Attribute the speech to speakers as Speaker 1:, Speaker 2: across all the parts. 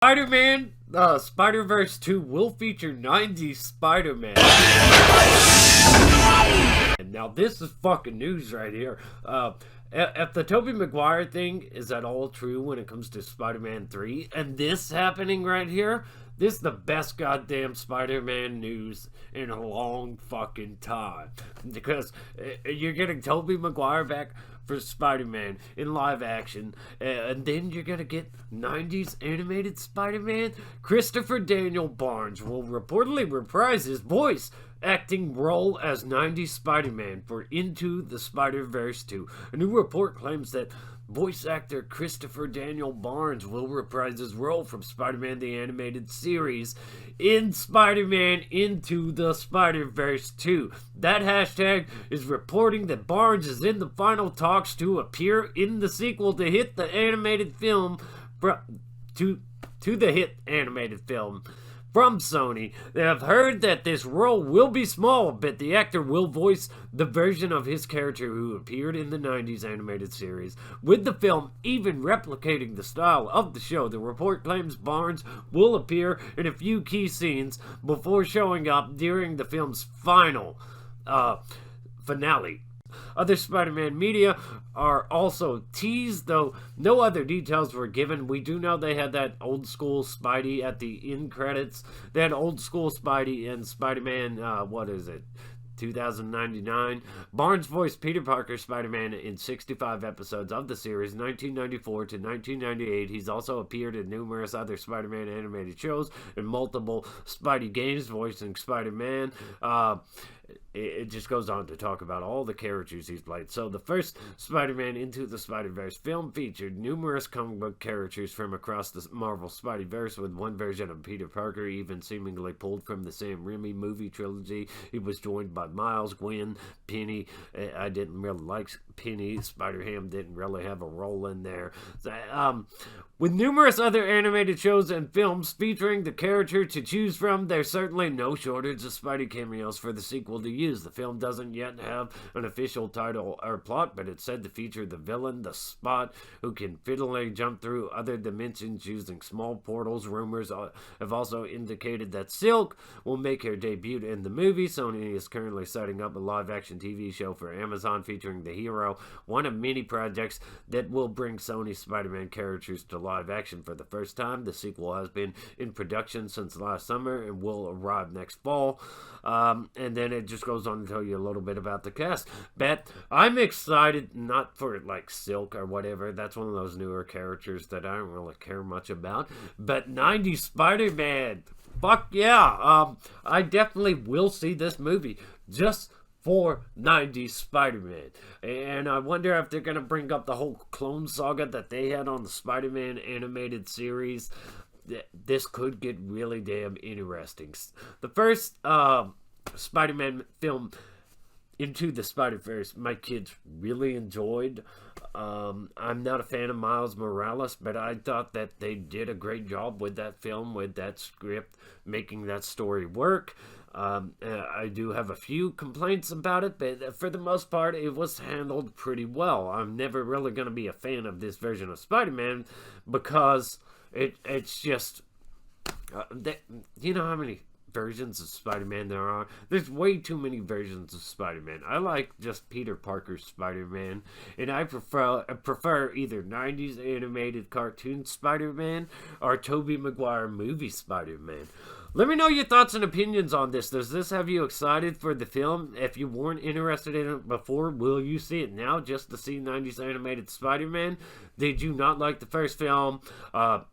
Speaker 1: Spider-Man, Spider-Verse 2 will feature 90s Spider-Man. And now this is fucking news right here. If the Tobey Maguire thing is at all true when it comes to Spider-Man 3, and this happening right here, this is the best goddamn Spider-Man news in a long fucking time. Because you're getting Tobey Maguire back for Spider-Man in live action, and then you're gonna get 90s animated Spider-Man. Christopher Daniel Barnes will reportedly reprise his voice acting role as 90s Spider-Man for Into the Spider-Verse 2. A new report claims that voice actor Christopher Daniel Barnes will reprise his role from Spider-Man the Animated Series in Spider-Man Into the Spider-Verse 2. That hashtag is reporting that Barnes is in the final talks to appear in the sequel to hit the animated film to the hit animated film from Sony. They have heard that this role will be small, but the actor will voice the version of his character who appeared in the 90s animated series, with the film even replicating the style of the show. The report claims Barnes will appear in a few key scenes before showing up during the film's final finale. Other Spider-Man media are also teased, though no other details were given. We do know they had that old school Spidey at the end credits. They had old school Spidey and Spider-Man, 2099. Barnes voiced Peter Parker Spider-Man in 65 episodes of the series, 1994 to 1998. He's also appeared in numerous other Spider-Man animated shows and multiple Spidey games voicing Spider-Man. It just goes on to talk about all the characters he's played. So the first Spider-Man Into the Spider-Verse film featured numerous comic book characters from across the Marvel Spideyverse, with one version of Peter Parker even seemingly pulled from the Sam Raimi movie trilogy. He was joined by Miles, Gwen, Penny. I didn't really like Penny. Spider-Ham didn't really have a role in there. With numerous other animated shows and films featuring the character to choose from, there's certainly no shortage of Spidey cameos for the sequel to use. The film doesn't yet have an official title or plot, but it's said to feature the villain, the Spot, who can fiddly jump through other dimensions using small portals. Rumors have also indicated that Silk will make her debut in the movie. Sony is currently setting up a live-action TV show for Amazon featuring the hero, one of many projects that will bring Sony Spider-Man characters to live action for the first time. The sequel has been in production since last summer and will arrive next fall. And then it just goes on to tell you a little bit about the cast. But I'm excited, not for like Silk or whatever. That's one of those newer characters that I don't really care much about. But 90s Spider-Man, fuck yeah. I definitely will see this movie just for 90s Spider-Man. And I wonder if they're going to bring up the whole clone saga that they had on the Spider-Man animated series. This could get really damn interesting. The first Spider-Man film, Into the Spider-Verse, my kids really enjoyed. I'm not a fan of Miles Morales, but I thought that they did a great job with that film, with that script, making that story work. I do have a few complaints about it, but for the most part, it was handled pretty well. I'm never really going to be a fan of this version of Spider-Man because it's just, you know how many versions of Spider-Man there are? There's way too many versions of Spider-Man. I like just Peter Parker's Spider-Man, and I prefer either 90s animated cartoon Spider-Man or Tobey Maguire movie Spider-Man. Let me know your thoughts and opinions on this. Does this have you excited for the film? If you weren't interested in it before, will you see it now just to see 90s animated Spider-Man? Did you not like the first film?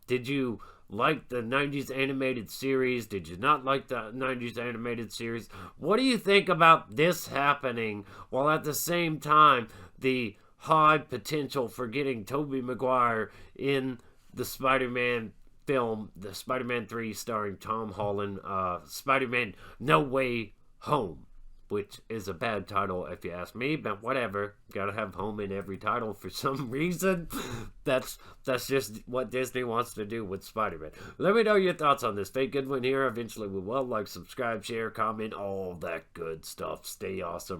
Speaker 1: Did you like the 90s animated series? Did you not like the 90s animated series? What do you think about this happening, while at the same time the high potential for getting Tobey Maguire in the Spider-Man film, the Spider-Man 3 starring Tom Holland, Spider-Man No Way Home, which is a bad title if you ask me, but whatever. Gotta have home in every title for some reason. That's just what Disney wants to do with Spider-Man. Let me know your thoughts on this. Fake Goodwin here. Eventually we will. Like, subscribe, share, comment, all that good stuff. Stay awesome.